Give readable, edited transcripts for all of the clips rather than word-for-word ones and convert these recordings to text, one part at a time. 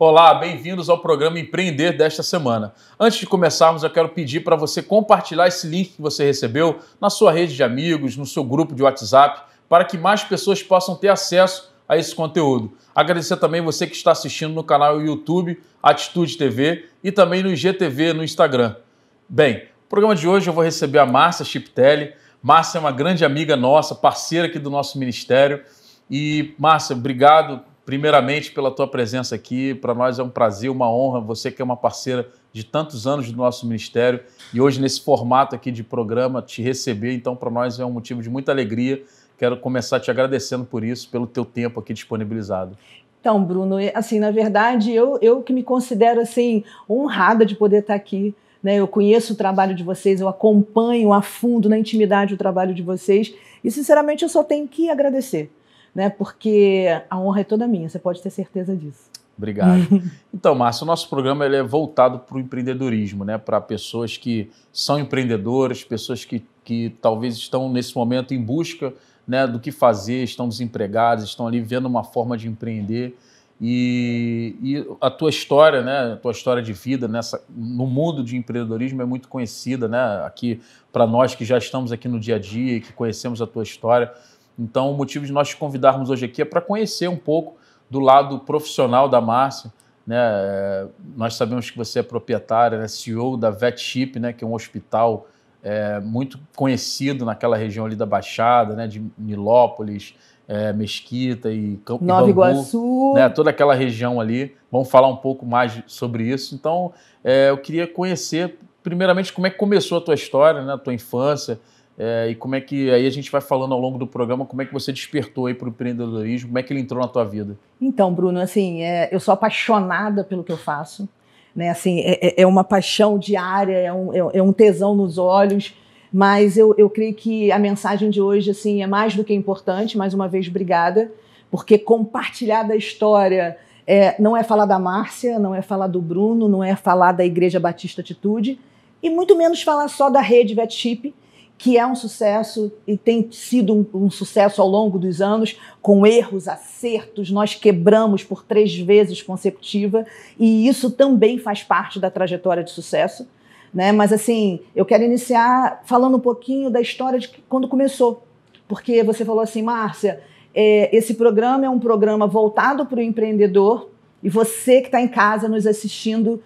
Olá, bem-vindos ao programa Empreender desta semana. Antes de começarmos, eu quero pedir para você compartilhar esse link que você recebeu na sua rede de amigos, no seu grupo de WhatsApp, para que mais pessoas possam ter acesso a esse conteúdo. Agradecer também você que está assistindo no canal YouTube Atitude TV e também no IGTV no Instagram. Bem, no programa de hoje eu vou receber a Márcia Chiptelli. Márcia é uma grande amiga nossa, parceira aqui do nosso ministério. E, Márcia, obrigado primeiramente pela tua presença aqui. Para nós é um prazer, uma honra. Você que é uma parceira de tantos anos do nosso ministério e hoje nesse formato aqui de programa, te receber. Então, para nós é um motivo de muita alegria. Quero começar te agradecendo por isso, pelo teu tempo aqui disponibilizado. Então, Bruno, assim, na verdade, eu que me considero assim, honrada de poder estar aqui, né? Eu conheço o trabalho de vocês, eu acompanho a fundo, na intimidade, o trabalho de vocês e, sinceramente, eu só tenho que agradecer, né? Porque a honra é toda minha, você pode ter certeza disso. Obrigado. Então, Márcia, o nosso programa ele é voltado para o empreendedorismo, né? Para pessoas que são empreendedoras, pessoas que talvez estão nesse momento em busca, né, do que fazer, estão desempregados, estão ali vendo uma forma de empreender. E a tua história, né, a tua história de vida no mundo de empreendedorismo é muito conhecida, né, aqui para nós que já estamos aqui no dia a dia e que conhecemos a tua história. Então, o motivo de nós te convidarmos hoje aqui é para conhecer um pouco do lado profissional da Márcia, né? Nós sabemos que você é proprietária, né, CEO da VetShip, né, que é um hospital muito conhecido naquela região ali da Baixada, né, de Nilópolis, Mesquita e Nova Iguaçu, né, toda aquela região ali. Vamos falar um pouco mais sobre isso. Então, eu queria conhecer, primeiramente, como é que começou a tua história, né, a tua infância, e como é que, aí a gente vai falando ao longo do programa, como é que você despertou aí para o empreendedorismo, como é que ele entrou na tua vida? Então, Bruno, assim, eu sou apaixonada pelo que eu faço. Né, assim, é uma paixão diária, é um tesão nos olhos, mas eu creio que a mensagem de hoje assim, é mais do que importante. Mais uma vez, obrigada, porque compartilhar da história não é falar da Márcia, não é falar do Bruno, não é falar da Igreja Batista Atitude, e muito menos falar só da rede VetShip, que é um sucesso e tem sido um sucesso ao longo dos anos, com erros, acertos, nós quebramos por 3 vezes consecutiva e isso também faz parte da trajetória de sucesso, né? Mas assim, eu quero iniciar falando um pouquinho da história de quando começou, porque você falou assim, Márcia, esse programa é um programa voltado para o empreendedor e você que está em casa nos assistindo,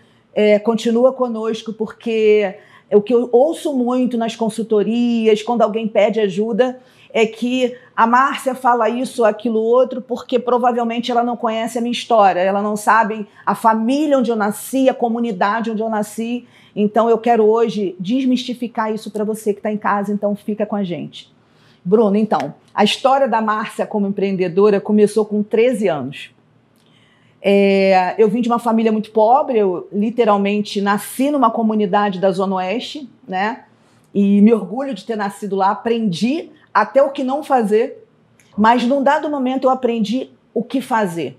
continua conosco, porque o que eu ouço muito nas consultorias, quando alguém pede ajuda, é que a Márcia fala isso, aquilo, outro, porque provavelmente ela não conhece a minha história, ela não sabe a família onde eu nasci, a comunidade onde eu nasci. Então eu quero hoje desmistificar isso para você que está em casa, então fica com a gente. Bruno, então, a história da Márcia como empreendedora começou com 13 anos. Eu vim de uma família muito pobre, eu literalmente nasci numa comunidade da Zona Oeste, né? E me orgulho de ter nascido lá, aprendi até o que não fazer, mas num dado momento eu aprendi o que fazer.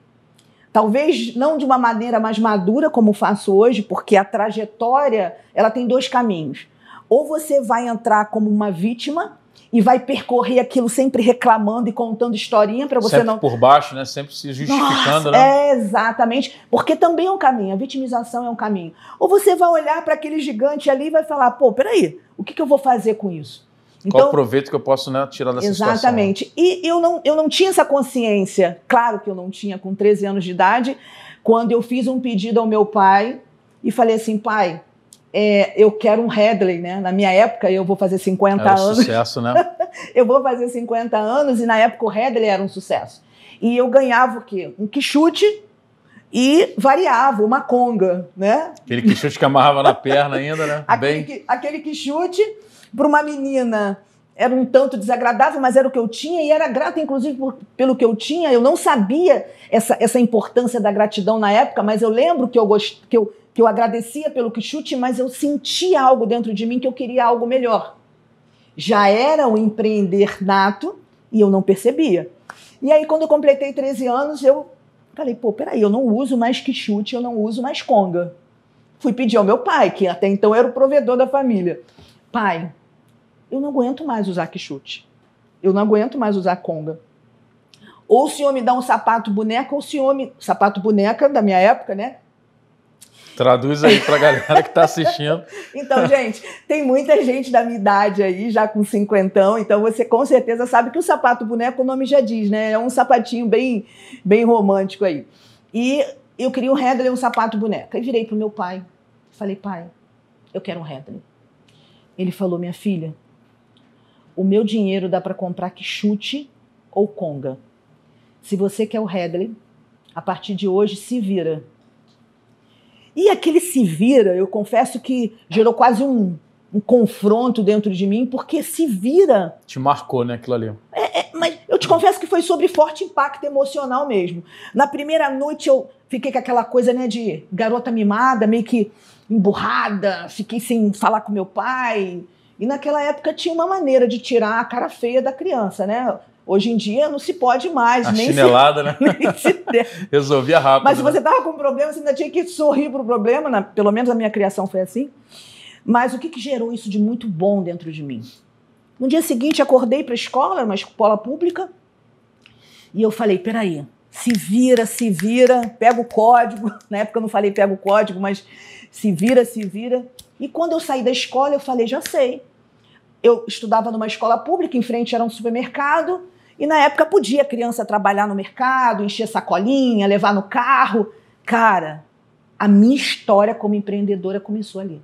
Talvez não de uma maneira mais madura como faço hoje, porque a trajetória ela tem 2 caminhos. Ou você vai entrar como uma vítima e vai percorrer aquilo sempre reclamando e contando historinha para você sempre não... por baixo, né? Sempre se justificando, Nossa, né? Exatamente, porque também é um caminho, a vitimização é um caminho. Ou você vai olhar para aquele gigante ali e vai falar, pô, peraí, o que eu vou fazer com isso? Então, qual o proveito que eu posso, né, tirar dessa situação? Exatamente. E eu não tinha essa consciência, claro que eu não tinha com 13 anos de idade, quando eu fiz um pedido ao meu pai e falei assim, pai, eu quero um Headley, né? Na minha época, eu vou fazer 50 era anos. Sucesso, né? Eu vou fazer 50 anos e na época o Headley era um sucesso. E eu ganhava o quê? Um quichute e variava, uma conga, né? Aquele quichute que amarrava na perna ainda, né? Aquele quichute para uma menina era um tanto desagradável, mas era o que eu tinha e era grata, inclusive, pelo que eu tinha. Eu não sabia essa importância da gratidão na época, mas eu lembro que eu agradecia pelo quichute, mas eu sentia algo dentro de mim que eu queria algo melhor. Já era um empreender nato e eu não percebia. E aí, quando eu completei 13 anos, eu falei, pô, peraí, eu não uso mais quichute, eu não uso mais conga. Fui pedir ao meu pai, que até então era o provedor da família. Pai, eu não aguento mais usar quichute. Eu não aguento mais usar conga. Ou o senhor me dá um sapato boneca, ou o senhor me... Sapato boneca da minha época, né? Traduz aí pra galera que tá assistindo. Então, gente, tem muita gente da minha idade aí, já com 50, então você com certeza sabe que o sapato boneco, o nome já diz, né? É um sapatinho bem, bem romântico aí. E eu queria um Hadley, um sapato boneca. Aí virei pro meu pai, falei, pai, eu quero um Hadley. Ele falou, minha filha, o meu dinheiro dá para comprar Quixote ou Conga. Se você quer o Hadley, a partir de hoje se vira. E aquele se vira, eu confesso que gerou quase um confronto dentro de mim, porque se vira... Te marcou, né, aquilo ali? Mas eu te confesso que foi sobre forte impacto emocional mesmo. Na primeira noite eu fiquei com aquela coisa, né, de garota mimada, meio que emburrada, fiquei sem falar com meu pai. E naquela época tinha uma maneira de tirar a cara feia da criança, né? Hoje em dia não se pode mais. A nem chinelada, né? Nem se resolvia rápido. Mas se você estava com um problema, você ainda tinha que sorrir para o problema, pelo menos a minha criação foi assim. Mas o que gerou isso de muito bom dentro de mim? No dia seguinte, acordei para a escola, uma escola pública, e eu falei, peraí, se vira, pega o código. Na época eu não falei pega o código, mas se vira. E quando eu saí da escola, eu falei, já sei. Eu estudava numa escola pública, em frente era um supermercado, e na época podia a criança trabalhar no mercado, encher sacolinha, levar no carro. Cara, a minha história como empreendedora começou ali.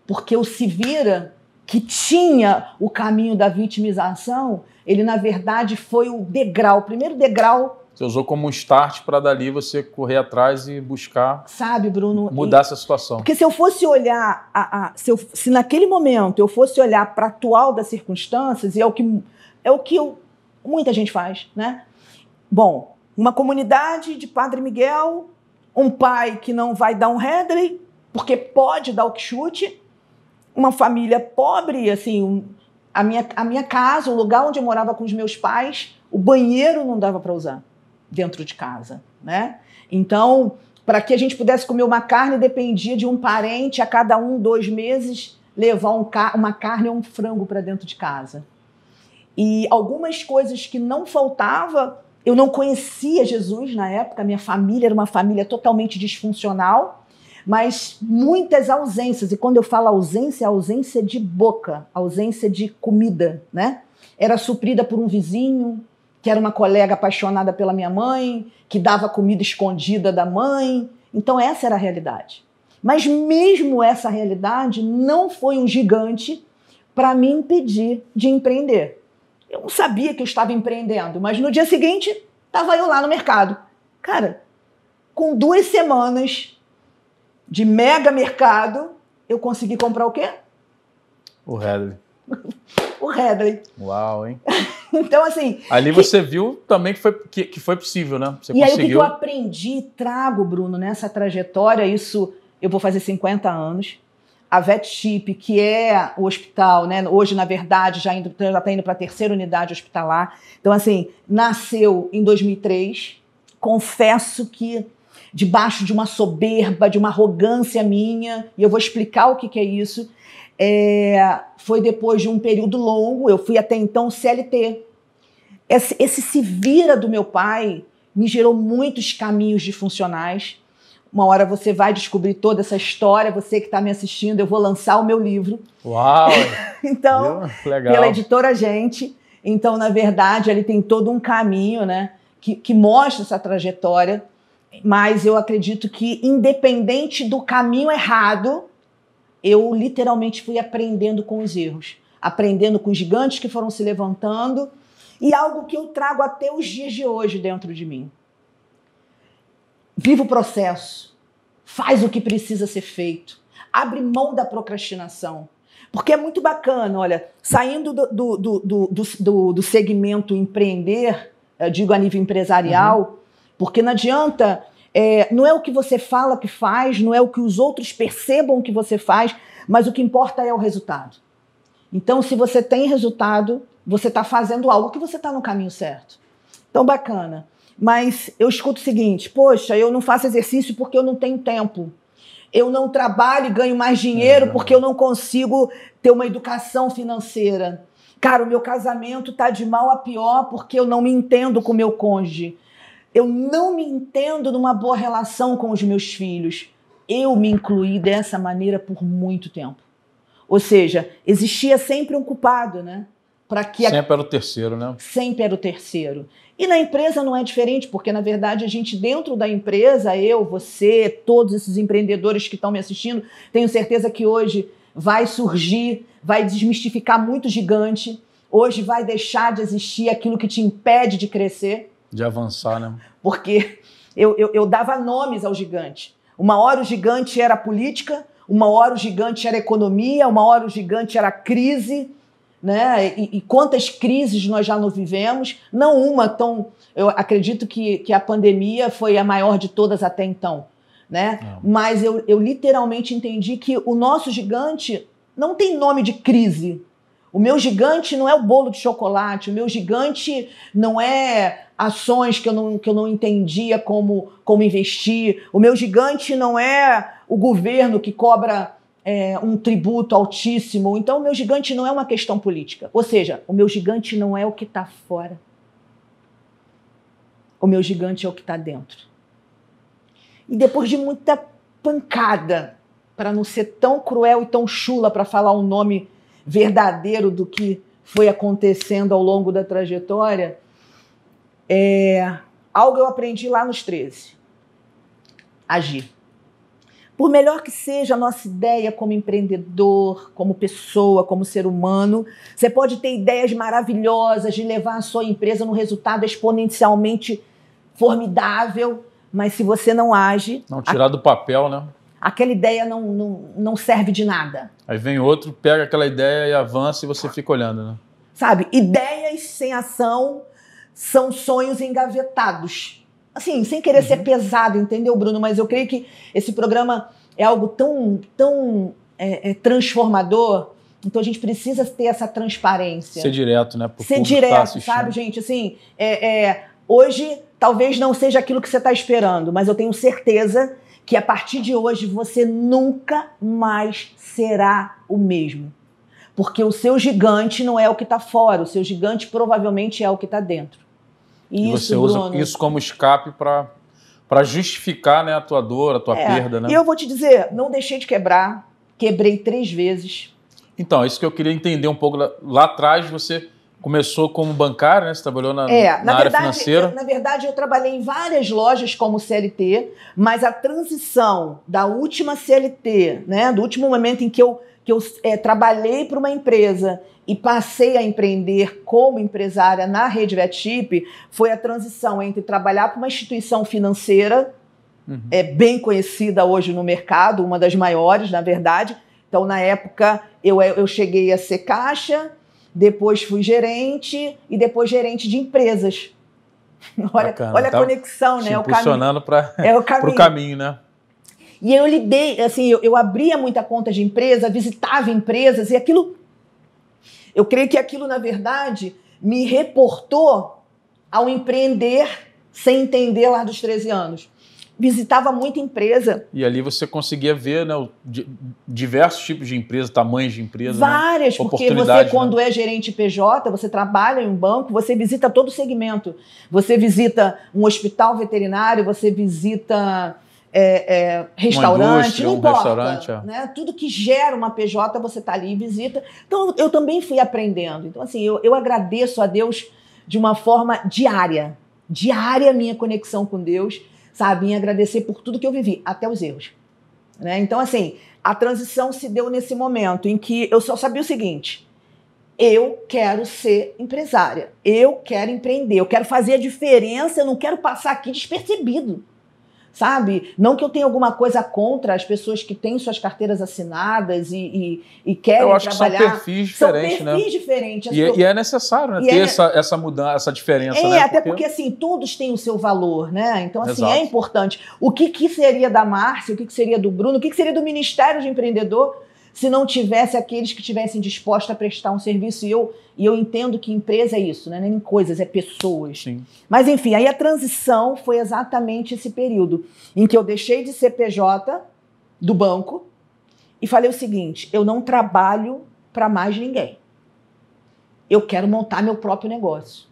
Porque o se vira, que tinha o caminho da vitimização, ele na verdade foi o degrau, o primeiro degrau. Você usou como um start para dali você correr atrás e buscar, sabe, Bruno, mudar essa situação. Porque se eu fosse olhar, se naquele momento eu fosse olhar para a atual das circunstâncias, e é o que muita gente faz, né? Bom, uma comunidade de Padre Miguel, um pai que não vai dar um Hadley, porque pode dar o Quixote, uma família pobre, assim, a minha casa, o lugar onde eu morava com os meus pais, o banheiro não dava para usar dentro de casa, né? Então, para que a gente pudesse comer uma carne, dependia de um parente a cada 2 meses levar uma carne ou um frango para dentro de casa. E algumas coisas que não faltava, eu não conhecia Jesus na época, minha família era uma família totalmente disfuncional, mas muitas ausências. E quando eu falo ausência, é ausência de boca, ausência de comida, né? Era suprida por um vizinho, que era uma colega apaixonada pela minha mãe, que dava comida escondida da mãe. Então essa era a realidade. Mas mesmo essa realidade não foi um gigante para me impedir de empreender. Eu não sabia que eu estava empreendendo, mas no dia seguinte estava eu lá no mercado. Cara, com 2 semanas de mega mercado, eu consegui comprar o quê? O Hadley. O Hadley. Uau, hein? Então, assim... Ali você viu também que foi possível, né? Você e conseguiu. Aí o que eu aprendi, trago, Bruno, nessa trajetória, isso eu vou fazer 50 anos. A VetChip, que é o hospital, né? Hoje, na verdade, já está indo para a 3ª unidade hospitalar. Então, assim, nasceu em 2003. Confesso que debaixo de uma soberba, de uma arrogância minha, e eu vou explicar o que é isso, foi depois de um período longo, eu fui até então CLT. Esse se vira do meu pai me gerou muitos caminhos disfuncionais. Uma hora você vai descobrir toda essa história, você que está me assistindo, eu vou lançar o meu livro. Uau! Então, legal. Pela editora Gente. Então, na verdade, ele tem todo um caminho, né, que mostra essa trajetória, mas eu acredito que, independente do caminho errado, eu literalmente fui aprendendo com os erros, aprendendo com os gigantes que foram se levantando, e algo que eu trago até os dias de hoje dentro de mim. Viva o processo, faz o que precisa ser feito, abre mão da procrastinação, porque é muito bacana, olha, saindo do segmento empreender, eu digo a nível empresarial, porque não adianta, não é o que você fala que faz, não é o que os outros percebam que você faz, mas o que importa é o resultado. Então, se você tem resultado, você está fazendo algo que você está no caminho certo. Então, bacana. Mas eu escuto o seguinte, poxa, eu não faço exercício porque eu não tenho tempo. eu não trabalho e ganho mais dinheiro porque eu não consigo ter uma educação financeira. Cara, o meu casamento tá de mal a pior porque eu não me entendo com o meu cônjuge. Eu não me entendo numa boa relação com os meus filhos. Eu me incluí dessa maneira por muito tempo. Ou seja, existia sempre um culpado, né? Sempre era o terceiro, né? Sempre era o terceiro. E na empresa não é diferente, porque, na verdade, a gente dentro da empresa, eu, você, todos esses empreendedores que estão me assistindo, tenho certeza que hoje vai surgir, vai desmistificar muito gigante, hoje vai deixar de existir aquilo que te impede de crescer. De avançar, né? Porque eu dava nomes ao gigante. Uma hora o gigante era política, uma hora o gigante era economia, uma hora o gigante era crise, né? E quantas crises nós já não vivemos, não uma tão... Eu acredito que a pandemia foi a maior de todas até então, né? Mas eu literalmente entendi que o nosso gigante não tem nome de crise. O meu gigante não é o bolo de chocolate, o meu gigante não é ações que eu não entendia como investir, o meu gigante não é o governo que cobra um tributo altíssimo. Então, o meu gigante não é uma questão política. Ou seja, o meu gigante não é o que está fora. O meu gigante é o que está dentro. E depois de muita pancada, para não ser tão cruel e tão chula para falar o nome verdadeiro do que foi acontecendo ao longo da trajetória, algo eu aprendi lá nos 13. Agir. Por melhor que seja a nossa ideia como empreendedor, como pessoa, como ser humano, você pode ter ideias maravilhosas de levar a sua empresa num resultado exponencialmente formidável, mas se você não age... Não tirar do papel, né? Aquela ideia não serve de nada. Aí vem outro, pega aquela ideia e avança e você fica olhando, né? Sabe, ideias sem ação são sonhos engavetados. Assim, sem querer ser pesado, entendeu, Bruno? Mas eu creio que esse programa é algo tão transformador. Então a gente precisa ter essa transparência. Ser direto, né? Ser direto, sabe, gente? Assim, hoje talvez não seja aquilo que você está esperando, mas eu tenho certeza que a partir de hoje você nunca mais será o mesmo. Porque o seu gigante não é o que está fora, o seu gigante provavelmente é o que está dentro. E você usa isso como escape para justificar, né, a tua dor, a tua perda, né? E eu vou te dizer, não deixei de quebrar, quebrei 3 vezes. Então, isso que eu queria entender um pouco. Lá atrás você começou como bancário, né? Você trabalhou na área financeira. Na verdade, eu trabalhei em várias lojas como CLT, mas a transição da última CLT, né, do último momento em que eu trabalhei para uma empresa e passei a empreender como empresária na Rede Vetchip, foi a transição entre trabalhar para uma instituição financeira, bem conhecida hoje no mercado, uma das maiores, na verdade. Então, na época, eu cheguei a ser caixa, depois fui gerente e depois gerente de empresas. Olha a conexão, né? Impulsionando para o caminho, né? E eu lidei, assim, eu abria muita conta de empresa, visitava empresas e aquilo... Eu creio que aquilo, na verdade, me reportou ao empreender sem entender lá dos 13 anos. Visitava muita empresa. E ali você conseguia ver, né, diversos tipos de empresas, tamanhos de empresas. Várias, né? Porque você, quando é gerente PJ, você trabalha em um banco, você visita todo o segmento. Você visita um hospital veterinário, você visita... restaurante, não importa, né? Tudo que gera uma PJ, você está ali e visita. Então, eu também fui aprendendo. Então, assim, eu agradeço a Deus de uma forma diária. Diária, minha conexão com Deus, sabe? Em agradecer por tudo que eu vivi, até os erros. Né? Então, assim, a transição se deu nesse momento em que eu só sabia o seguinte: eu quero ser empresária, eu quero empreender, eu quero fazer a diferença, eu não quero passar aqui despercebido. Sabe? Não que eu tenha alguma coisa contra as pessoas que têm suas carteiras assinadas e querem trabalhar. Eu acho que são perfis diferentes, né? São perfis diferentes. E é necessário, né? Ter essa mudança, essa diferença, né? Até porque, assim, todos têm o seu valor, né? Então, assim, é importante. O que seria da Márcia, o que seria do Bruno, o que seria do Ministério de Empreendedor se não tivesse aqueles que estivessem dispostos a prestar um serviço? E eu entendo que empresa é isso, né? Nem coisas, é pessoas. Sim. Mas, enfim, aí a transição foi exatamente esse período em que eu deixei de ser PJ do banco e falei o seguinte, eu não trabalho para mais ninguém. Eu quero montar meu próprio negócio.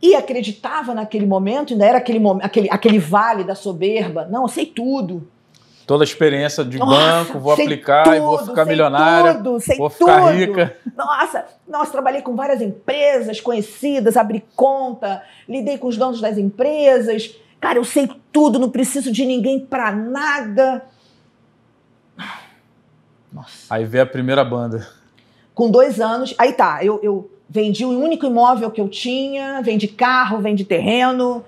E acreditava naquele momento, ainda era aquele vale da soberba. Não, eu sei tudo. Toda a experiência de banco, vou aplicar e vou ficar milionária, vou ficar rica. Nossa, trabalhei com várias empresas conhecidas, abri conta, lidei com os donos das empresas. Cara, eu sei tudo, não preciso de ninguém para nada. Nossa. Aí veio a primeira banda. Com 2 anos, aí tá, eu vendi o único imóvel que eu tinha, vendi carro, vendi terreno,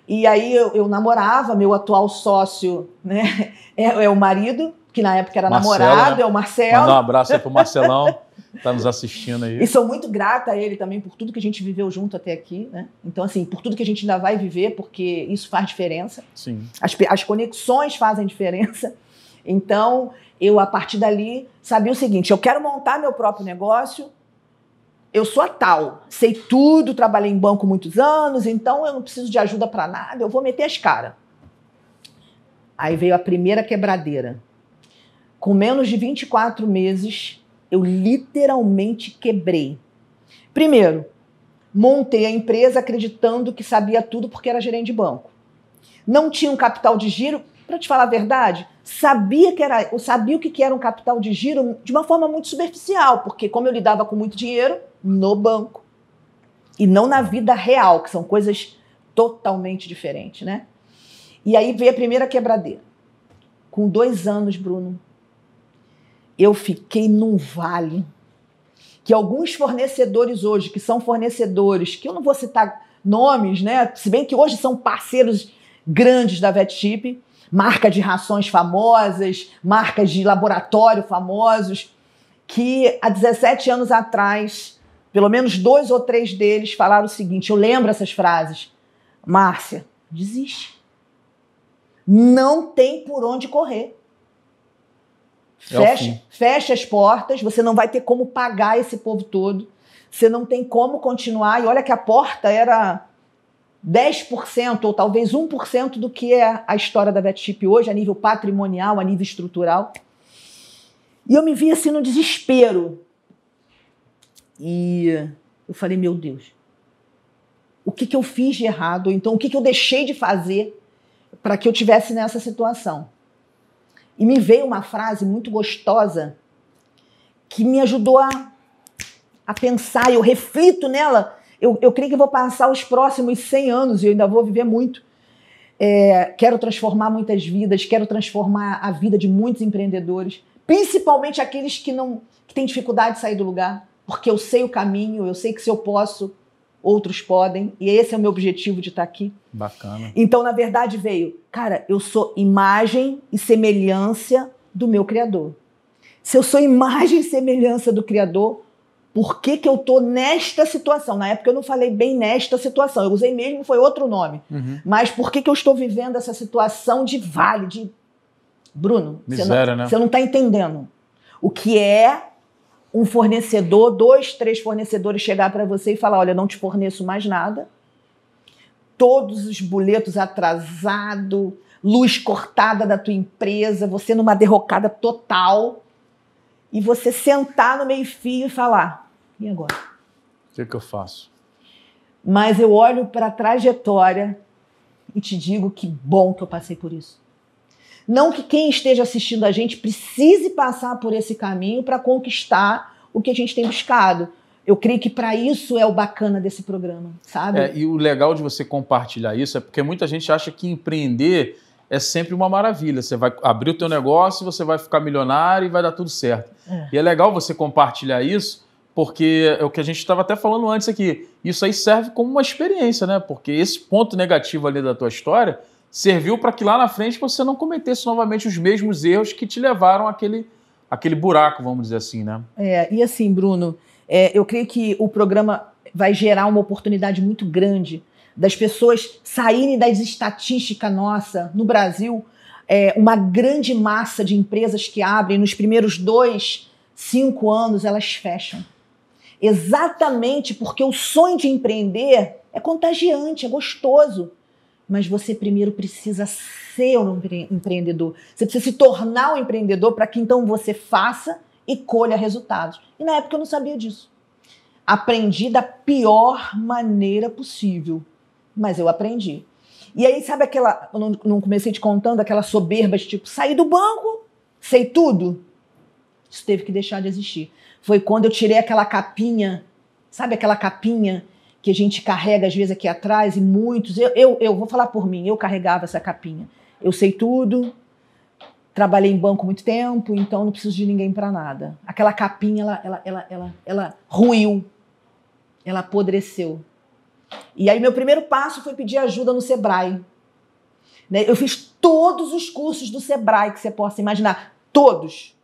e aí eu namorava, meu atual sócio, né, é o marido, que na época era Marcelo, namorado, né? É o Marcelo. Manda um abraço aí pro Marcelão, tá nos assistindo aí. E sou muito grata a ele também por tudo que a gente viveu junto até aqui, né? Então, assim, por tudo que a gente ainda vai viver, porque isso faz diferença. Sim. As conexões fazem diferença. Então, eu, a partir dali, sabia o seguinte, eu quero montar meu próprio negócio, eu sou a tal, sei tudo, trabalhei em banco muitos anos, então eu não preciso de ajuda para nada, eu vou meter as caras. Aí veio a primeira quebradeira. Com menos de 24 meses, eu literalmente quebrei. Primeiro, montei a empresa acreditando que sabia tudo porque era gerente de banco. Não tinha um capital de giro, para te falar a verdade, eu sabia o que era um capital de giro de uma forma muito superficial, porque como eu lidava com muito dinheiro no banco e não na vida real, que são coisas totalmente diferentes, né? E aí veio a primeira quebradeira. Com 2 anos, Bruno, eu fiquei num vale que alguns fornecedores hoje, que são fornecedores, que eu não vou citar nomes, né? Se bem que hoje são parceiros grandes da Vetchip, marca de rações famosas, marcas de laboratório famosos, que há 17 anos atrás, pelo menos 2 ou 3 deles falaram o seguinte, eu lembro essas frases, Márcia, desiste. Não tem por onde correr. Fecha as portas, você não vai ter como pagar esse povo todo, você não tem como continuar, e olha que a porta era 10% ou talvez 1% do que é a história da Vetchip hoje, a nível patrimonial, a nível estrutural. E eu me vi assim no desespero. E eu falei, meu Deus, o que eu fiz de errado? Ou então, o que eu deixei de fazer para que eu tivesse nessa situação? E me veio uma frase muito gostosa que me ajudou a pensar, eu reflito nela. Eu creio que eu vou passar os próximos 100 anos e eu ainda vou viver muito. Quero transformar muitas vidas, quero transformar a vida de muitos empreendedores, principalmente aqueles que têm dificuldade de sair do lugar, porque eu sei o caminho, eu sei que se eu posso, outros podem, e esse é o meu objetivo de estar aqui. Bacana. Então, na verdade, cara, eu sou imagem e semelhança do meu Criador. Se eu sou imagem e semelhança do Criador, por que eu estou nesta situação? Na época eu não falei bem nesta situação, eu usei mesmo, foi outro nome. Uhum. Mas por que eu estou vivendo essa situação de vale, de... Bruno, miséria, você não está entendendo o que é um fornecedor, 2, 3 fornecedores chegar para você e falar, olha, não te forneço mais nada, todos os boletos atrasados, luz cortada da tua empresa, você numa derrocada total, e você sentar no meio-fio e falar, e agora? O que eu faço? Mas eu olho para a trajetória e te digo que bom que eu passei por isso. Não que quem esteja assistindo a gente precise passar por esse caminho para conquistar o que a gente tem buscado. Eu creio que para isso é o bacana desse programa, sabe? E o legal de você compartilhar isso é porque muita gente acha que empreender é sempre uma maravilha. Você vai abrir o teu negócio, você vai ficar milionário e vai dar tudo certo. E é legal você compartilhar isso, porque é o que a gente estava até falando antes aqui. Isso aí serve como uma experiência, né? Porque esse ponto negativo ali da tua história serviu para que lá na frente você não cometesse novamente os mesmos erros que te levaram àquele buraco, vamos dizer assim, né? E assim, Bruno, eu creio que o programa vai gerar uma oportunidade muito grande das pessoas saírem das estatísticas nossa no Brasil, uma grande massa de empresas que abrem, nos primeiros 2, 5 anos, elas fecham. Exatamente porque o sonho de empreender é contagiante, é gostoso. mas você primeiro precisa ser um empreendedor. Você precisa se tornar um empreendedor para que então você faça e colha resultados. E na época eu não sabia disso. Aprendi da pior maneira possível, mas eu aprendi. E aí, sabe aquela, eu não comecei te contando, aquela soberba de tipo, saí do banco, sei tudo? Isso teve que deixar de existir. Foi quando eu tirei aquela capinha, sabe aquela capinha que a gente carrega às vezes aqui atrás, e muitos, eu vou falar por mim, eu carregava essa capinha. Eu sei tudo, trabalhei em banco muito tempo, então não preciso de ninguém para nada. Aquela capinha, ela ruiu, ela apodreceu. E aí meu primeiro passo foi pedir ajuda no Sebrae. Eu fiz todos os cursos do Sebrae que você possa imaginar, todos.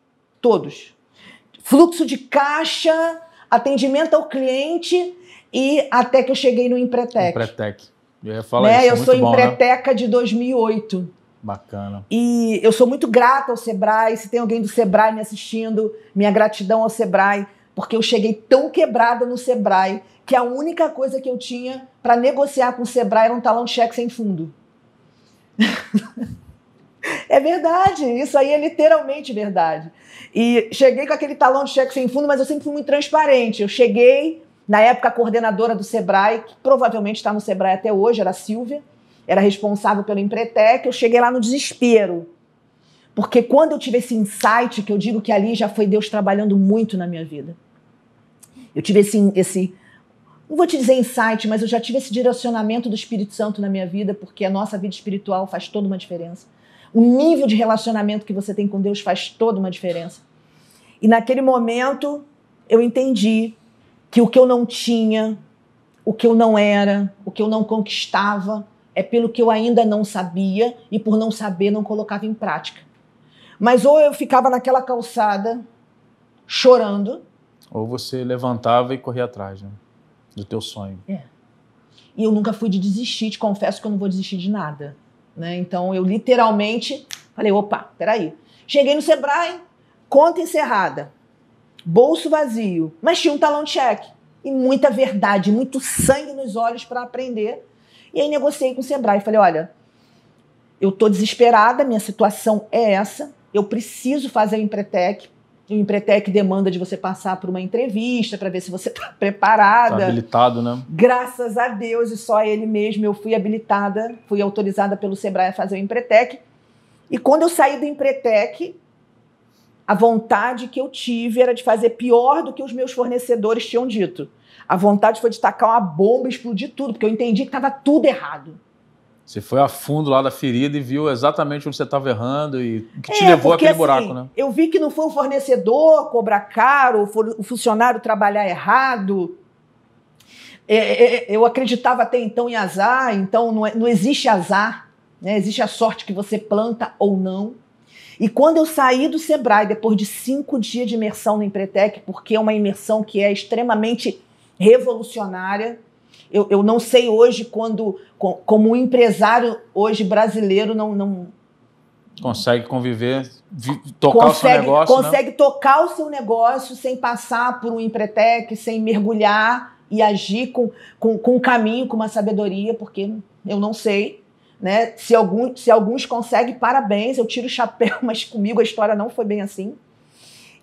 Fluxo de caixa, atendimento ao cliente e até que eu cheguei no Empretec. Empretec. Eu ia falar isso, eu muito sou bom, Empreteca de 2008. Bacana. E eu sou muito grata ao Sebrae. Se tem alguém do Sebrae me assistindo, minha gratidão ao Sebrae, porque eu cheguei tão quebrada no Sebrae que a única coisa que eu tinha para negociar com o Sebrae era um talão de cheque sem fundo. É verdade, isso aí é literalmente verdade. E cheguei com aquele talão de cheque sem fundo, mas eu sempre fui muito transparente. Eu cheguei, na época, a coordenadora do Sebrae, que provavelmente está no Sebrae até hoje, era a Silvia, era responsável pelo Empretec. Eu cheguei lá no desespero. Porque quando eu tive esse insight, que eu digo que ali já foi Deus trabalhando muito na minha vida. Eu tive esse não vou te dizer insight, mas eu já tive esse direcionamento do Espírito Santo na minha vida, porque a nossa vida espiritual faz toda uma diferença. O nível de relacionamento que você tem com Deus faz toda uma diferença. E naquele momento eu entendi que o que eu não tinha, o que eu não era, o que eu não conquistava, é pelo que eu ainda não sabia e por não saber não colocava em prática. Mas ou eu ficava naquela calçada chorando, ou você levantava e corria atrás, né, do teu sonho. E eu nunca fui de desistir, te confesso que eu não vou desistir de nada. Né? Então eu literalmente falei, opa, peraí. Cheguei no Sebrae, conta encerrada, bolso vazio, mas tinha um talão de cheque e muita verdade, muito sangue nos olhos para aprender. E aí negociei com o Sebrae, falei, olha, eu tô desesperada, minha situação é essa, eu preciso fazer o Empretec. O Empretec demanda de você passar por uma entrevista para ver se você está preparada. Está habilitado, né? Graças a Deus, e só ele mesmo, eu fui habilitada, fui autorizada pelo Sebrae a fazer o Empretec. E quando eu saí do Empretec, a vontade que eu tive era de fazer pior do que os meus fornecedores tinham dito. A vontade foi de tacar uma bomba e explodir tudo, porque eu entendi que estava tudo errado. Você foi a fundo lá da ferida e viu exatamente onde você estava errando e o que te levou àquele buraco, né? Eu vi que não foi o fornecedor cobrar caro, o funcionário trabalhar errado. Eu acreditava até então em azar, então não existe azar, né? Existe a sorte que você planta ou não. E quando eu saí do Sebrae, depois de 5 dias de imersão no Empretec, porque é uma imersão que é extremamente revolucionária, eu não sei hoje como um empresário hoje brasileiro não consegue conviver, tocar o seu negócio, consegue, né? Tocar o seu negócio sem passar por um Empretec, sem mergulhar e agir com um caminho, com uma sabedoria, porque eu não sei, né? Se alguns conseguem, parabéns, eu tiro o chapéu, mas comigo a história não foi bem assim.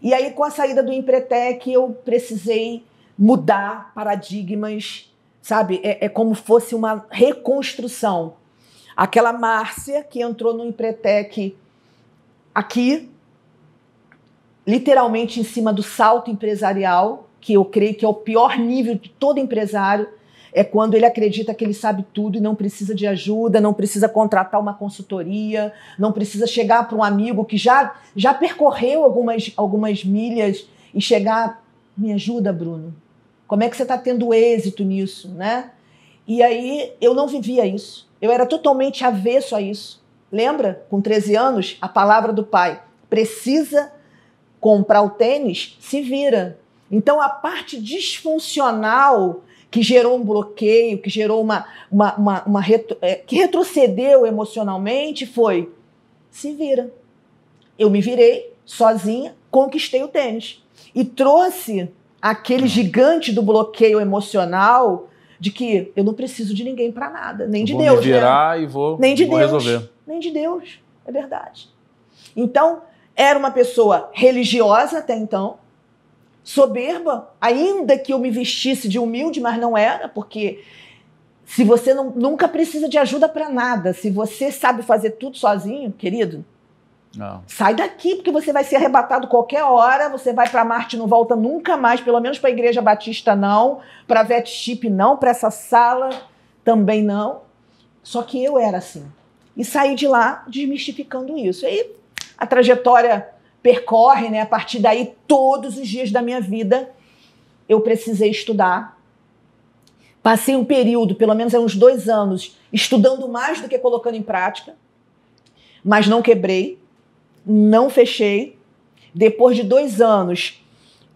E aí, com a saída do Empretec, eu precisei mudar paradigmas. Sabe, é como fosse uma reconstrução. Aquela Márcia que entrou no Empretec aqui, literalmente em cima do salto empresarial, que eu creio que é o pior nível de todo empresário, é quando ele acredita que ele sabe tudo e não precisa de ajuda, não precisa contratar uma consultoria, não precisa chegar para um amigo que já percorreu algumas milhas e chegar, me ajuda, Bruno. Como é que você está tendo êxito nisso, né? E aí eu não vivia isso. Eu era totalmente avesso a isso. Lembra? Com 13 anos, a palavra do pai. Precisa comprar o tênis? Se vira. Então a parte disfuncional que gerou um bloqueio, que gerou que retrocedeu emocionalmente foi se vira. Eu me virei sozinha, conquistei o tênis. E trouxe aquele gigante do bloqueio emocional de que eu não preciso de ninguém para nada, nem de Deus. Vou me virar, né? E nem de vou Deus, resolver. Nem de Deus, é verdade. Então, era uma pessoa religiosa até então, soberba, ainda que eu me vestisse de humilde, mas não era, porque se você nunca precisa de ajuda para nada, se você sabe fazer tudo sozinho, querido, não. Sai daqui, porque você vai ser arrebatado qualquer hora, você vai para Marte e não volta nunca mais, pelo menos para a Igreja Batista não, para a VetChip não, para essa sala também não. Só que eu era assim. E saí de lá desmistificando isso. E a trajetória percorre, né? A partir daí, todos os dias da minha vida, eu precisei estudar. Passei um período, pelo menos uns 2 anos, estudando mais do que colocando em prática, mas não quebrei. Não fechei. Depois de 2 anos,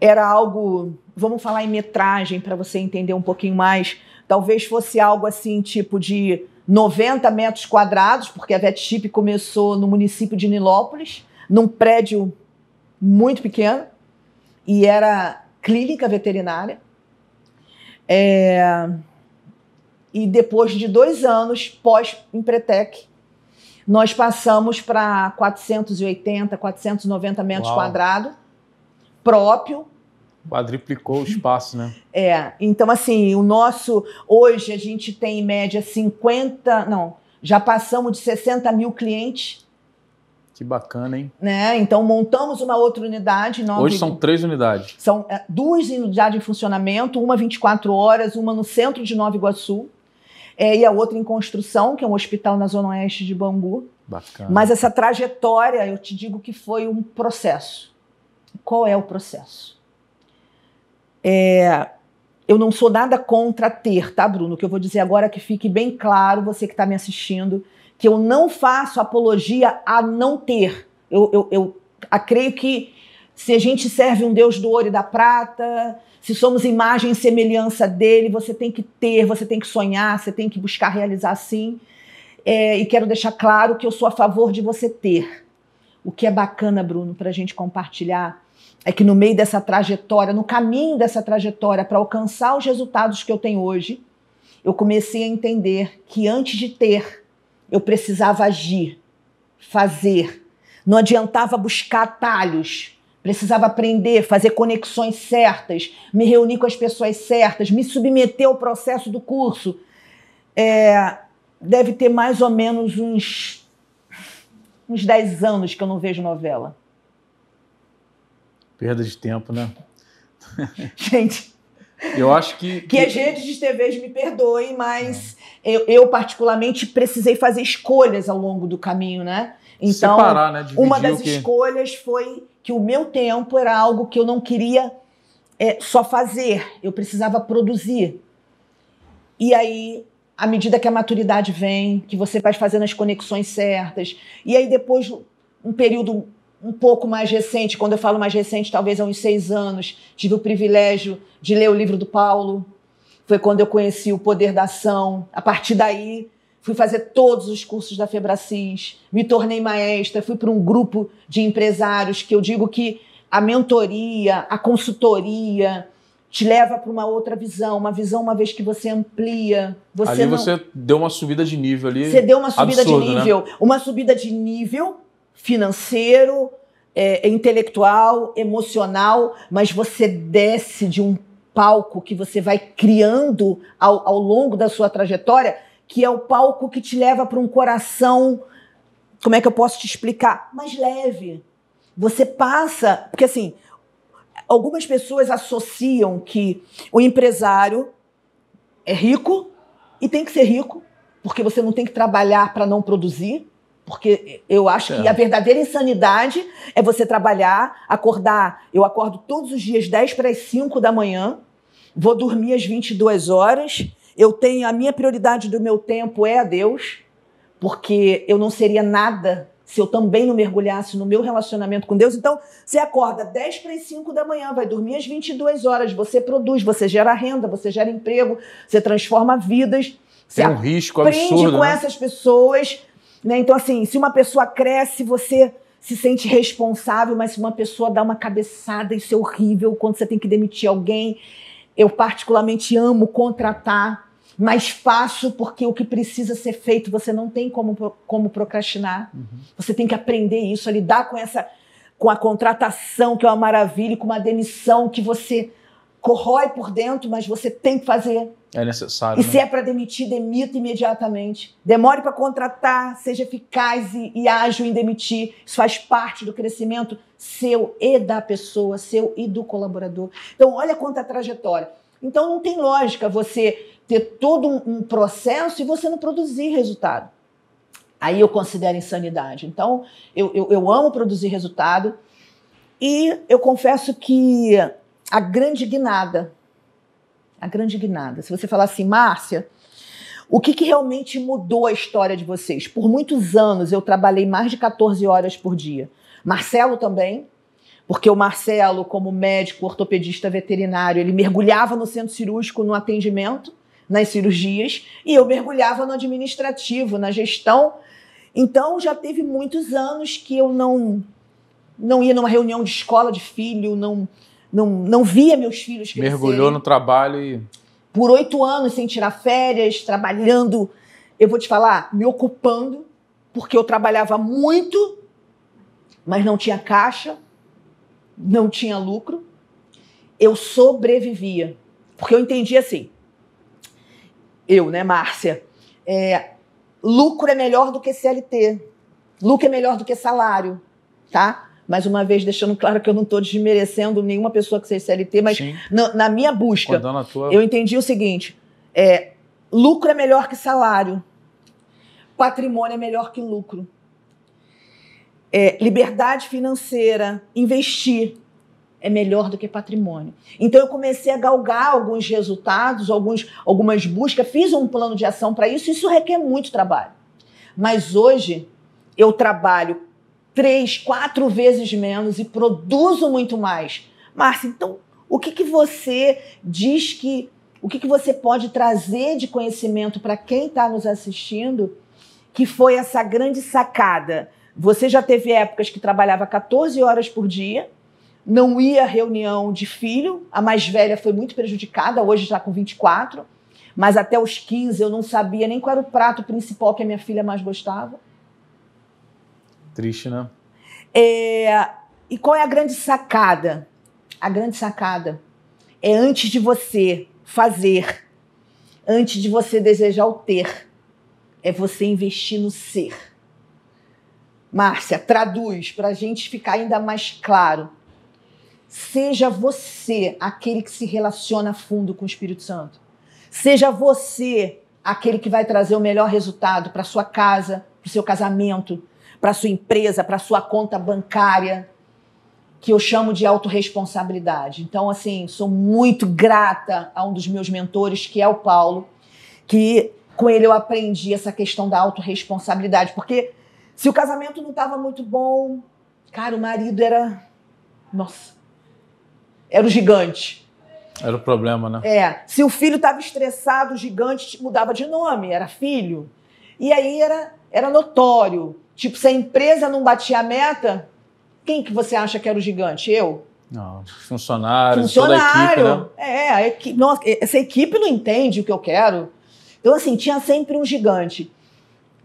era algo, vamos falar em metragem para você entender um pouquinho mais, talvez fosse algo assim, tipo de 90 metros quadrados, porque a VetChip começou no município de Nilópolis, num prédio muito pequeno, e era clínica veterinária. E depois de 2 anos, pós-Empretec, nós passamos para 480, 490 metros quadrados, próprio. Quadriplicou o espaço, né? Então assim, hoje a gente tem em média já passamos de 60 mil clientes. Que bacana, hein? Né? Então montamos uma outra unidade. Hoje são 3 unidades. São 2 unidades em funcionamento, uma 24 horas, uma no centro de Nova Iguaçu. E a outra em construção, que é um hospital na Zona Oeste de Bangu. Bacana. Mas essa trajetória, eu te digo que foi um processo. Qual é o processo? Eu não sou nada contra ter, tá, Bruno? O que eu vou dizer agora, que fique bem claro, você que está me assistindo, que eu não faço apologia a não ter. Eu creio que se a gente serve um Deus do ouro e da prata, se somos imagem e semelhança dele, você tem que ter, você tem que sonhar, você tem que buscar realizar sim. E quero deixar claro que eu sou a favor de você ter. O que é bacana, Bruno, para a gente compartilhar, é que no meio dessa trajetória, no caminho dessa trajetória, para alcançar os resultados que eu tenho hoje, eu comecei a entender que antes de ter, eu precisava agir, fazer. Não adiantava buscar atalhos. Precisava aprender, fazer conexões certas, me reunir com as pessoas certas, me submeter ao processo do curso. Deve ter mais ou menos uns 10 anos que eu não vejo novela. Perda de tempo, né? Gente, eu acho que as redes de TV me perdoem, mas eu particularmente precisei fazer escolhas ao longo do caminho, né? Então, separar, né? Dividir uma das escolhas foi que o meu tempo era algo que eu não queria só fazer, eu precisava produzir. E aí, à medida que a maturidade vem, que você vai fazendo as conexões certas, e aí depois, um período um pouco mais recente, quando eu falo mais recente, talvez há uns 6 anos, tive o privilégio de ler o livro do Paulo, foi quando eu conheci o poder da ação. A partir daí, fui fazer todos os cursos da Febracis, me tornei maestra, fui para um grupo de empresários que eu digo que a mentoria, a consultoria te leva para uma outra visão, uma vez que você amplia. Você deu uma subida de nível ali. Você deu uma subida absurdo, de nível, né? Uma subida de nível financeiro, intelectual, emocional, mas você desce de um palco que você vai criando ao longo da sua trajetória, que é o palco que te leva para um coração, como é que eu posso te explicar? Mais leve. Você passa... Porque, assim, algumas pessoas associam que o empresário é rico e tem que ser rico, porque você não tem que trabalhar para não produzir, porque eu acho que a verdadeira insanidade é você trabalhar, acordar. Eu acordo todos os dias 10:45 da manhã, vou dormir às 22 horas... Eu tenho, a minha prioridade do meu tempo é a Deus, porque eu não seria nada se eu também não mergulhasse no meu relacionamento com Deus. Então, você acorda 10:45 da manhã, vai dormir às 22 horas, você produz, você gera renda, você gera emprego, você transforma vidas. Tem um risco absurdo, aprende com essas pessoas, né? Então, assim, se uma pessoa cresce, você se sente responsável, mas se uma pessoa dá uma cabeçada, isso é horrível quando você tem que demitir alguém. Eu particularmente amo contratar, mas faço porque o que precisa ser feito você não tem como procrastinar. Você tem que aprender isso, a lidar com a contratação, que é uma maravilha, e com uma demissão que você corrói por dentro, mas você tem que fazer. É necessário. E se é para demitir, demita imediatamente. Demore para contratar, seja eficaz e ágil em demitir. Isso faz parte do crescimento seu e da pessoa, seu e do colaborador. Então, olha quanta trajetória. Então, não tem lógica você ter todo um processo e você não produzir resultado. Aí eu considero insanidade. Então, eu amo produzir resultado e eu confesso que a grande guinada, se você falar assim, Márcia, o que realmente mudou a história de vocês? Por muitos anos eu trabalhei mais de 14 horas por dia. Marcelo também, porque o Marcelo, como médico, ortopedista veterinário, ele mergulhava no centro cirúrgico, no atendimento, nas cirurgias, e eu mergulhava no administrativo, na gestão. Então, já teve muitos anos que eu não ia numa reunião de escola de filho, não via meus filhos crescerem. Mergulhou no trabalho e... Por 8 anos sem tirar férias, trabalhando, eu vou te falar, me ocupando, porque eu trabalhava muito, mas não tinha caixa, não tinha lucro. Eu sobrevivia, porque eu entendi assim, Márcia, lucro é melhor do que CLT, lucro é melhor do que salário, tá? Mais uma vez, deixando claro que eu não estou desmerecendo nenhuma pessoa que seja CLT, mas na minha busca, eu entendi o seguinte, lucro é melhor que salário, patrimônio é melhor que lucro, liberdade financeira, investir é melhor do que patrimônio. Então eu comecei a galgar alguns resultados, algumas buscas, fiz um plano de ação para isso, isso requer muito trabalho. Mas hoje eu trabalho 3, 4 vezes menos e produzo muito mais. Márcia, então o que você diz o que você pode trazer de conhecimento para quem está nos assistindo que foi essa grande sacada? Você já teve épocas que trabalhava 14 horas por dia, não ia à reunião de filho, a mais velha foi muito prejudicada, hoje já com 24, mas até os 15 eu não sabia nem qual era o prato principal que a minha filha mais gostava. Triste, né? E qual é a grande sacada? A grande sacada é antes de você fazer, antes de você desejar o ter, é você investir no ser. Márcia, traduz para a gente ficar ainda mais claro. Seja você aquele que se relaciona a fundo com o Espírito Santo. Seja você aquele que vai trazer o melhor resultado para sua casa, para o seu casamento, para sua empresa, para sua conta bancária, que eu chamo de autorresponsabilidade. Então, assim, sou muito grata a um dos meus mentores, que é o Paulo, que com ele eu aprendi essa questão da autorresponsabilidade, porque se o casamento não estava muito bom, cara, o marido era... Nossa, era o gigante. Era o problema, né? Se o filho estava estressado, o gigante mudava de nome, era filho. E aí era notório. Tipo, se a empresa não batia a meta, quem que você acha que era o gigante? Eu? Não, funcionário, toda a equipe, né? Nossa, essa equipe não entende o que eu quero. Então, assim, tinha sempre um gigante.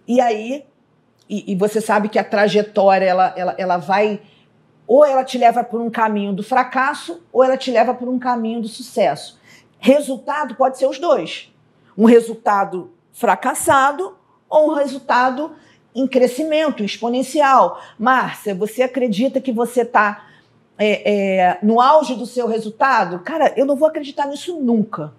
E aí, e você sabe que a trajetória, ela vai... Ou ela te leva por um caminho do fracasso, ou ela te leva por um caminho do sucesso. Resultado pode ser os dois. Um resultado fracassado ou um resultado em crescimento exponencial. Márcia, você acredita que você está no auge do seu resultado? Cara, eu não vou acreditar nisso nunca.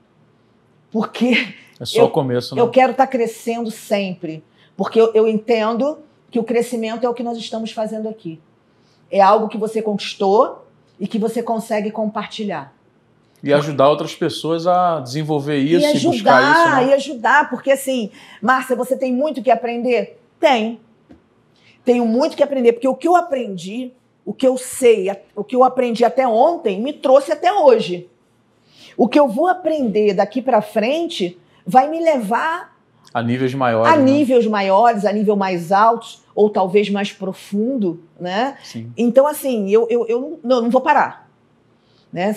Porque é só o começo, né? Eu quero estar crescendo sempre. Porque eu entendo que o crescimento é o que nós estamos fazendo aqui. É algo que você conquistou e que você consegue compartilhar. E ajudar outras pessoas a desenvolver isso e buscar isso, né? E ajudar, porque assim, Márcia, você tem muito que aprender? Tenho muito que aprender, porque o que eu aprendi, o que eu sei, o que eu aprendi até ontem, me trouxe até hoje. O que eu vou aprender daqui para frente vai me levar a níveis maiores. A níveis maiores, a nível mais altos, ou talvez mais profundo, né? Sim. Então, assim, eu não vou parar. Né?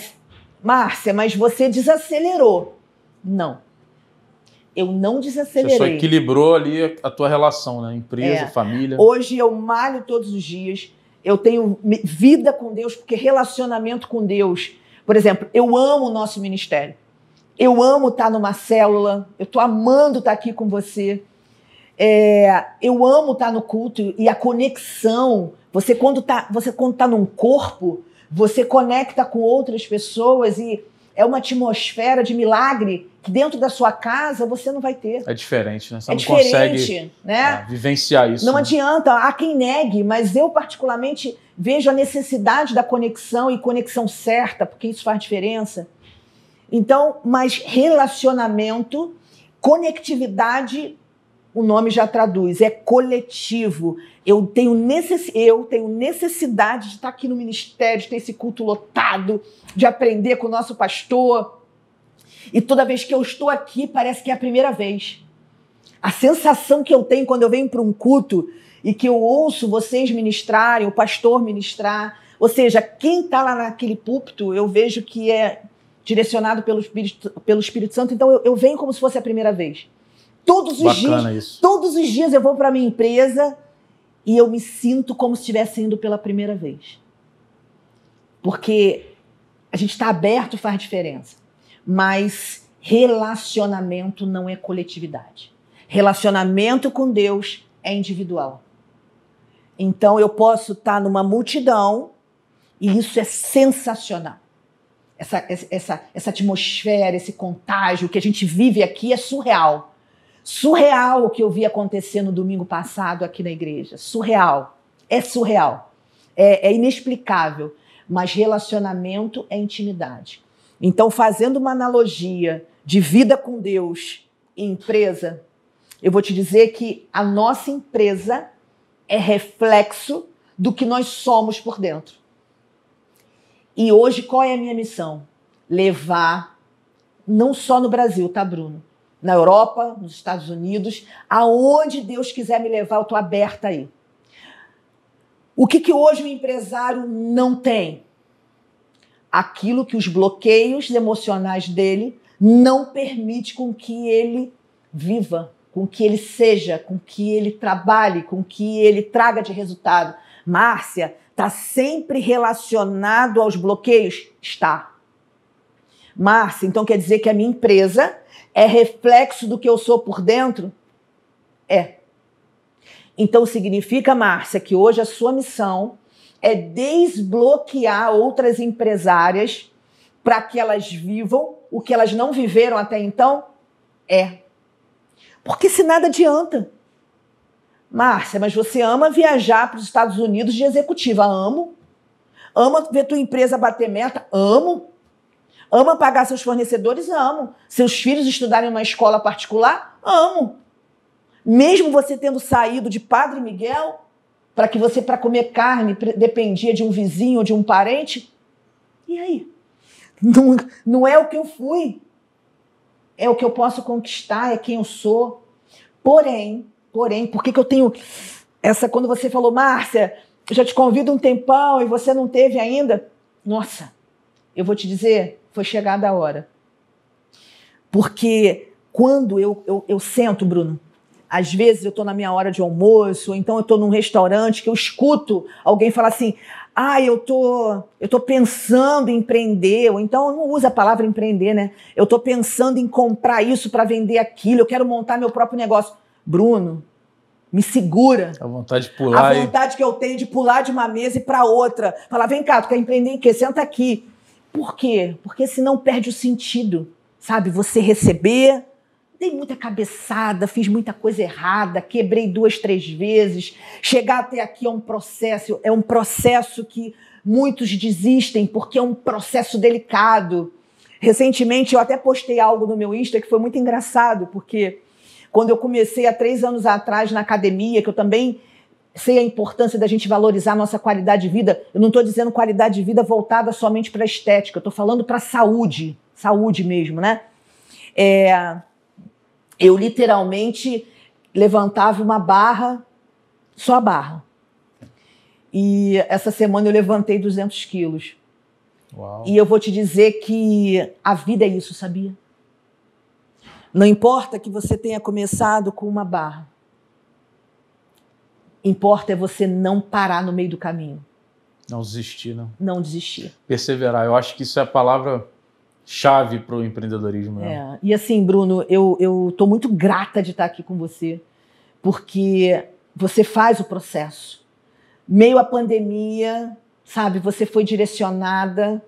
Márcia, mas você desacelerou. Não. Eu não desacelerei. Você só equilibrou ali a tua relação, né? Empresa, família. Hoje eu malho todos os dias. Eu tenho vida com Deus, porque relacionamento com Deus... Por exemplo, eu amo o nosso ministério. Eu amo estar numa célula. Eu estou amando estar aqui com você. Eu amo estar no culto e a conexão. Você quando tá num corpo, você conecta com outras pessoas e é uma atmosfera de milagre que dentro da sua casa você não vai ter. É diferente, né? Você não diferente, consegue vivenciar isso. Não adianta, há quem negue, mas eu particularmente vejo a necessidade da conexão e conexão certa, porque isso faz diferença. Então, mas relacionamento, conectividade, o nome já traduz, é coletivo. Eu tenho necessidade de estar aqui no ministério, de ter esse culto lotado, de aprender com o nosso pastor. E toda vez que eu estou aqui, parece que é a primeira vez. A sensação que eu tenho quando eu venho para um culto e que eu ouço vocês ministrarem, o pastor ministrar, ou seja, quem está lá naquele púlpito, eu vejo que é direcionado pelo Espírito Santo, então eu venho como se fosse a primeira vez. Todos os dias eu vou para a minha empresa e eu me sinto como se estivesse indo pela primeira vez. Porque a gente está aberto, faz diferença. Mas relacionamento não é coletividade. Relacionamento com Deus é individual. Então eu posso estar numa multidão e isso é sensacional. Essa atmosfera, esse contágio que a gente vive aqui é surreal. Surreal o que eu vi acontecer no domingo passado aqui na igreja. Surreal. É surreal. É inexplicável. Mas relacionamento é intimidade. Então, fazendo uma analogia de vida com Deus e empresa, eu vou te dizer que a nossa empresa é reflexo do que nós somos por dentro. E hoje, qual é a minha missão? Levar, não só no Brasil, tá, Bruno? Na Europa, nos Estados Unidos, aonde Deus quiser me levar, eu estou aberta aí. O que hoje o empresário não tem? Aquilo que os bloqueios emocionais dele não permite com que ele viva, com que ele seja, com que ele trabalhe, com que ele traga de resultado. Márcia, está sempre relacionado aos bloqueios? Está. Márcia, então quer dizer que a minha empresa é reflexo do que eu sou por dentro? É. Então significa, Márcia, que hoje a sua missão é desbloquear outras empresárias para que elas vivam o que elas não viveram até então? É. Porque se nada adianta. Márcia, mas você ama viajar para os Estados Unidos de executiva? Amo. Ama ver tua empresa bater meta? Amo. Ama pagar seus fornecedores? Amo. Seus filhos estudarem numa escola particular? Amo. Mesmo você tendo saído de Padre Miguel, para que você, para comer carne, dependia de um vizinho ou de um parente? E aí? Não é o que eu fui. É o que eu posso conquistar, é quem eu sou. Porém, por que eu tenho essa... Quando você falou, Márcia, eu já te convido um tempão e você não teve ainda? Nossa, eu vou te dizer, foi chegada a hora. Porque quando eu sento, Bruno, às vezes eu estou na minha hora de almoço, ou então eu estou num restaurante que eu escuto alguém falar assim, eu tô pensando em empreender, ou então eu não uso a palavra empreender, né? Eu estou pensando em comprar isso para vender aquilo, eu quero montar meu próprio negócio. Bruno, me segura. A vontade de pular. A vontade que eu tenho de pular de uma mesa e para outra. Falar, vem cá, tu quer empreender em quê? Senta aqui. Por quê? Porque senão perde o sentido, sabe? Você receber... Dei muita cabeçada, fiz muita coisa errada, quebrei 2, 3 vezes. Chegar até aqui é um processo que muitos desistem porque é um processo delicado. Recentemente eu até postei algo no meu Insta que foi muito engraçado, porque quando eu comecei há 3 anos atrás na academia, que eu também sei a importância da gente valorizar a nossa qualidade de vida, eu não estou dizendo qualidade de vida voltada somente para a estética, eu estou falando para a saúde mesmo, né? Eu literalmente levantava uma barra, só a barra. E essa semana eu levantei 200 quilos. Uau. E eu vou te dizer que a vida é isso, sabia? Não importa que você tenha começado com uma barra. Importa é você não parar no meio do caminho. Não desistir, né? Não desistir. Perseverar. Eu acho que isso é a palavra-chave para o empreendedorismo. Né? E assim, Bruno, eu estou muito grata de estar aqui com você, porque você faz o processo. Meio à pandemia, sabe, você foi direcionado,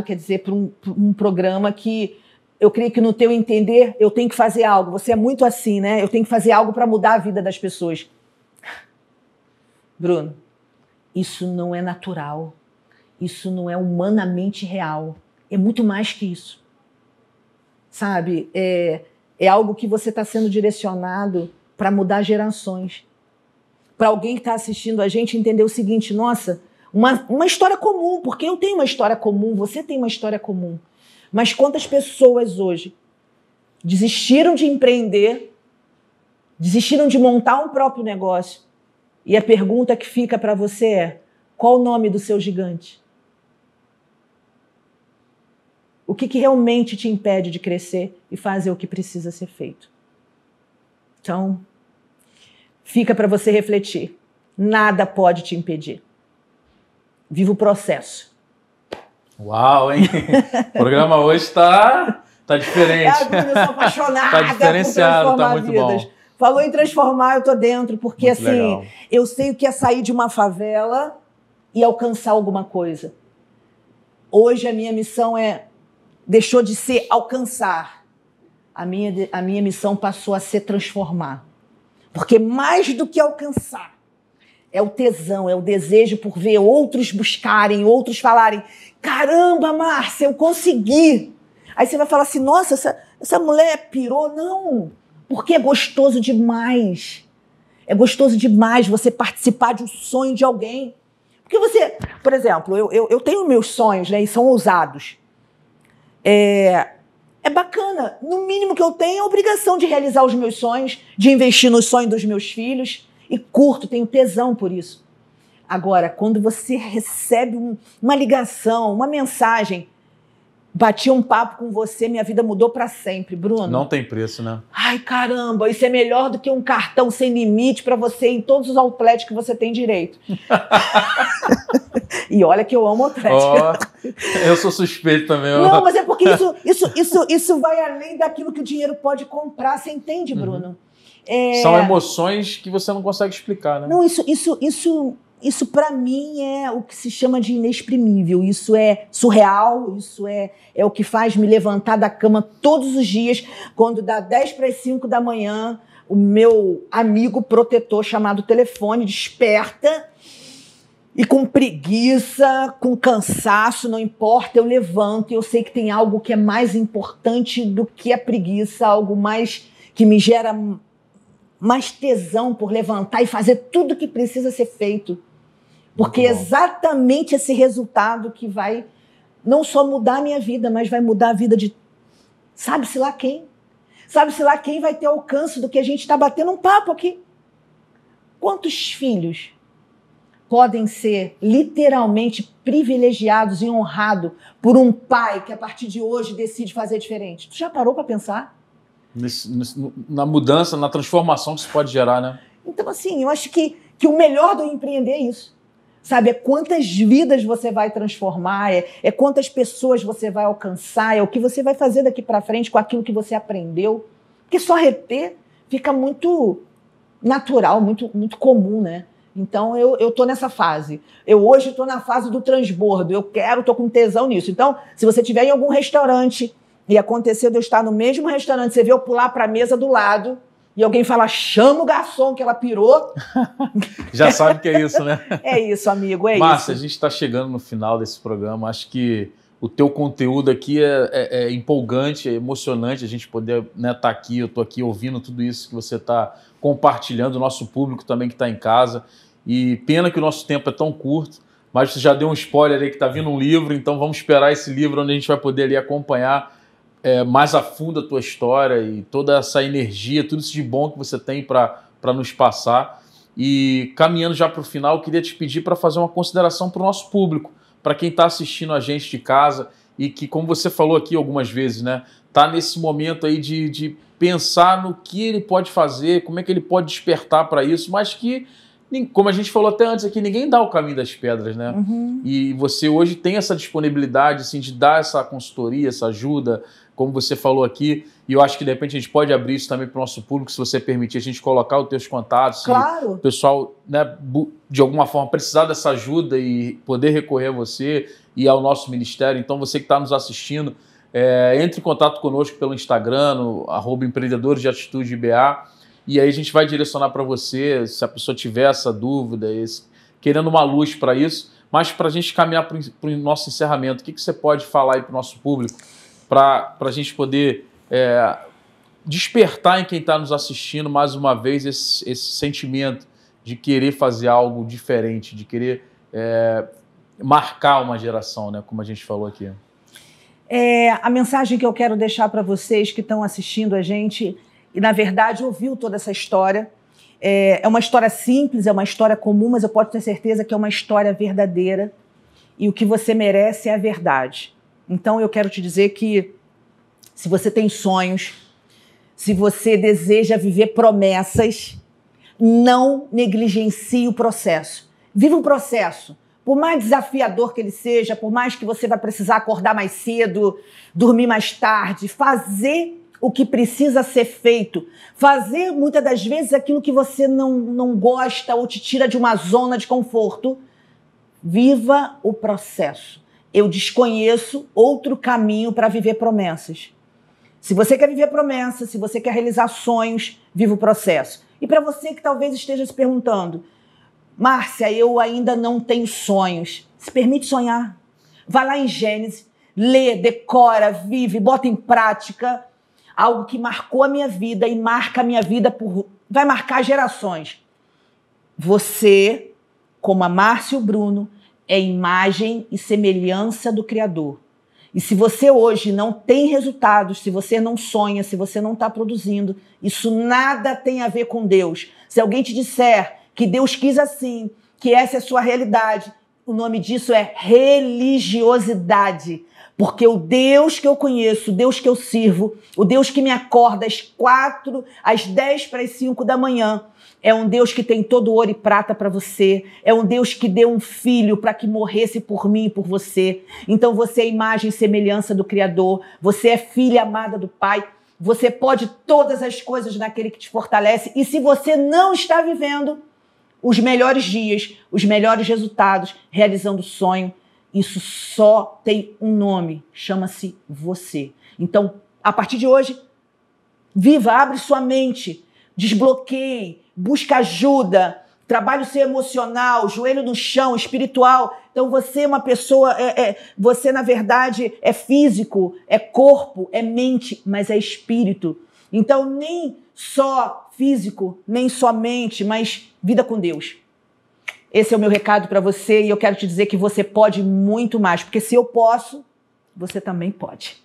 quer dizer, para um programa que eu creio que no teu entender eu tenho que fazer algo. Você é muito assim, né? Eu tenho que fazer algo para mudar a vida das pessoas. Bruno, isso não é natural. Isso não é humanamente real. É muito mais que isso. Sabe? É algo que você está sendo direcionado para mudar gerações. Para alguém que está assistindo a gente entender o seguinte, nossa, uma história comum, porque eu tenho uma história comum, você tem uma história comum. Mas quantas pessoas hoje desistiram de empreender, desistiram de montar um próprio negócio, e a pergunta que fica para você é, qual o nome do seu gigante? O que realmente te impede de crescer e fazer o que precisa ser feito? Então, fica para você refletir. Nada pode te impedir. Viva o processo. Uau, hein? O programa hoje está diferente. Eu sou apaixonada. Está diferenciado, está muito vidas. Bom. Falou em transformar, eu tô dentro, porque muito assim, legal. Eu sei o que é sair de uma favela e alcançar alguma coisa. Hoje a minha missão deixou de ser alcançar. A minha missão passou a ser transformar. Porque mais do que alcançar, é o tesão, é o desejo por ver outros buscarem, outros falarem, caramba, Márcia, eu consegui. Aí você vai falar assim, nossa, essa mulher pirou. Não, porque é gostoso demais. É gostoso demais você participar de um sonho de alguém. Porque você, por exemplo, eu tenho meus sonhos, né, e são ousados. É bacana. No mínimo que eu tenho é a obrigação de realizar os meus sonhos, de investir nos sonhos dos meus filhos. E curto, tenho tesão por isso. Agora, quando você recebe uma ligação, uma mensagem, bati um papo com você, minha vida mudou para sempre, Bruno. Não tem preço, né? Ai, caramba, isso é melhor do que um cartão sem limite para você em todos os outlets que você tem direito. E olha que eu amo outlet. Eu sou suspeito também. Não, mas é porque isso vai além daquilo que o dinheiro pode comprar, você entende, Bruno? São emoções que você não consegue explicar, né? Não, isso para mim é o que se chama de inexprimível. Isso é surreal, isso é o que faz me levantar da cama todos os dias, quando dá 10 para as 5 da manhã, o meu amigo protetor chamado telefone desperta e com preguiça, com cansaço, não importa, eu levanto e eu sei que tem algo que é mais importante do que a preguiça, algo mais que me gera mais tesão por levantar e fazer tudo que precisa ser feito. Porque é exatamente esse resultado que vai não só mudar a minha vida, mas vai mudar a vida de sabe-se lá quem. Sabe-se lá quem vai ter alcance do que a gente está batendo um papo aqui. Quantos filhos podem ser literalmente privilegiados e honrados por um pai que a partir de hoje decide fazer diferente? Tu já parou para pensar? Na mudança, na transformação que isso pode gerar, né? Então, assim, eu acho que o melhor do empreender é isso. Sabe, é quantas vidas você vai transformar, é quantas pessoas você vai alcançar, é o que você vai fazer daqui para frente com aquilo que você aprendeu. Porque só reter fica muito natural, muito, muito comum, né? Então, eu tô nessa fase. Eu hoje tô na fase do transbordo. Tô com tesão nisso. Então, se você estiver em algum restaurante e aconteceu de eu estar no mesmo restaurante, você vê eu pular para a mesa do lado e alguém fala, chama o garçom que ela pirou. Já sabe que é isso, né? É isso, amigo, é Márcia, isso. a gente está chegando no final desse programa. Acho que o teu conteúdo aqui é empolgante, é emocionante a gente poder estar aqui. Eu estou aqui ouvindo tudo isso que você está compartilhando, o nosso público também que está em casa. E pena que o nosso tempo é tão curto, mas você já deu um spoiler aí que está vindo um livro, então vamos esperar esse livro onde a gente vai poder ali acompanhar mais a fundo a tua história e toda essa energia, tudo isso de bom que você tem para nos passar. E caminhando já para o final, eu queria te pedir para fazer uma consideração para o nosso público, para quem está assistindo a gente de casa e que, como você falou aqui algumas vezes, né, tá nesse momento aí de pensar no que ele pode fazer, como é que ele pode despertar para isso, mas que, como a gente falou até antes aqui, ninguém dá o caminho das pedras, né? E você hoje tem essa disponibilidade assim, de dar essa consultoria, essa ajuda, como você falou aqui, e eu acho que de repente a gente pode abrir isso também para o nosso público, se você permitir a gente colocar os teus contatos, claro. Se o pessoal, né, de alguma forma precisar dessa ajuda e poder recorrer a você e ao nosso ministério. Então você que está nos assistindo, entre em contato conosco pelo Instagram, no @empreendedores de atitude IBA, e aí a gente vai direcionar para você, se a pessoa tiver essa dúvida, querendo uma luz para isso. Mas para a gente caminhar para o nosso encerramento, o que você pode falar aí para o nosso público, para a gente poder despertar em quem está nos assistindo mais uma vez esse sentimento de querer fazer algo diferente, de querer marcar uma geração, né, como a gente falou aqui? A mensagem que eu quero deixar para vocês que estão assistindo a gente, e na verdade ouviu toda essa história, é uma história simples, é uma história comum, mas eu posso ter certeza que é uma história verdadeira, e o que você merece é a verdade. Então eu quero te dizer que se você tem sonhos, se você deseja viver promessas, não negligencie o processo. Viva o processo. Por mais desafiador que ele seja, por mais que você vai precisar acordar mais cedo, dormir mais tarde, fazer o que precisa ser feito, fazer muitas das vezes aquilo que você não gosta ou te tira de uma zona de conforto, viva o processo. Eu desconheço outro caminho para viver promessas. Se você quer viver promessas, se você quer realizar sonhos, viva o processo. E para você que talvez esteja se perguntando, Márcia, eu ainda não tenho sonhos. Se permite sonhar. Vai lá em Gênesis, lê, decora, vive, bota em prática algo que marcou a minha vida e marca a minha vida, vai marcar gerações. Você, como a Márcia e o Bruno, é imagem e semelhança do Criador. E se você hoje não tem resultados, se você não sonha, se você não está produzindo, isso nada tem a ver com Deus. Se alguém te disser que Deus quis assim, que essa é a sua realidade, o nome disso é religiosidade. Porque o Deus que eu conheço, o Deus que eu sirvo, o Deus que me acorda às 10 para as 5 da manhã, é um Deus que tem todo ouro e prata para você, é um Deus que deu um filho para que morresse por mim e por você. Então você é imagem e semelhança do Criador, você é filha amada do Pai, você pode todas as coisas naquele que te fortalece, e se você não está vivendo os melhores dias, os melhores resultados, realizando o sonho, isso só tem um nome, chama-se você. Então, a partir de hoje, viva, abre sua mente, desbloqueie, busca ajuda, trabalhe o seu emocional, joelho no chão, espiritual. Então, você é uma pessoa, você na verdade é físico, é corpo, é mente, mas é espírito. Então, nem só físico, nem só mente, mas vida com Deus. Esse é o meu recado para você e eu quero te dizer que você pode muito mais, porque se eu posso, você também pode.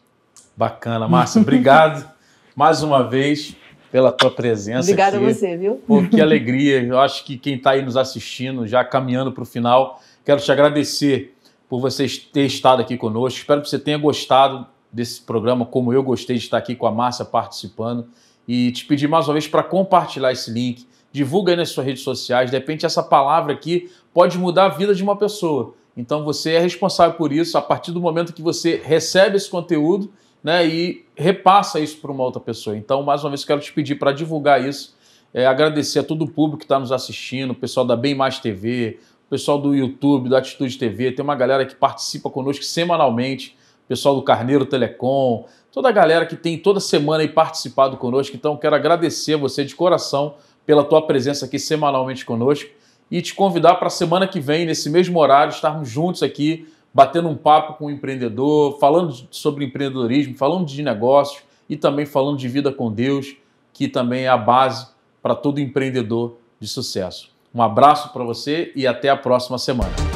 Bacana, Márcia, obrigado mais uma vez pela tua presença. Obrigada aqui. A você, viu? Pô, que alegria, eu acho que quem está aí nos assistindo, já caminhando para o final, quero te agradecer por você ter estado aqui conosco, espero que você tenha gostado desse programa, como eu gostei de estar aqui com a Márcia participando, e te pedir mais uma vez para compartilhar esse link, divulga aí nas suas redes sociais, de repente essa palavra aqui pode mudar a vida de uma pessoa. Então você é responsável por isso a partir do momento que você recebe esse conteúdo, né, e repassa isso para uma outra pessoa. Então, mais uma vez, quero te pedir para divulgar isso, agradecer a todo o público que está nos assistindo, o pessoal da Bem Mais TV, o pessoal do YouTube, do Atitude TV, tem uma galera que participa conosco semanalmente, o pessoal do Carneiro Telecom, toda a galera que tem toda semana aí participado conosco. Então, quero agradecer a você de coração pela tua presença aqui semanalmente conosco e te convidar para a semana que vem, nesse mesmo horário, estarmos juntos aqui, batendo um papo com o empreendedor, falando sobre empreendedorismo, falando de negócios e também falando de vida com Deus, que também é a base para todo empreendedor de sucesso. Um abraço para você e até a próxima semana.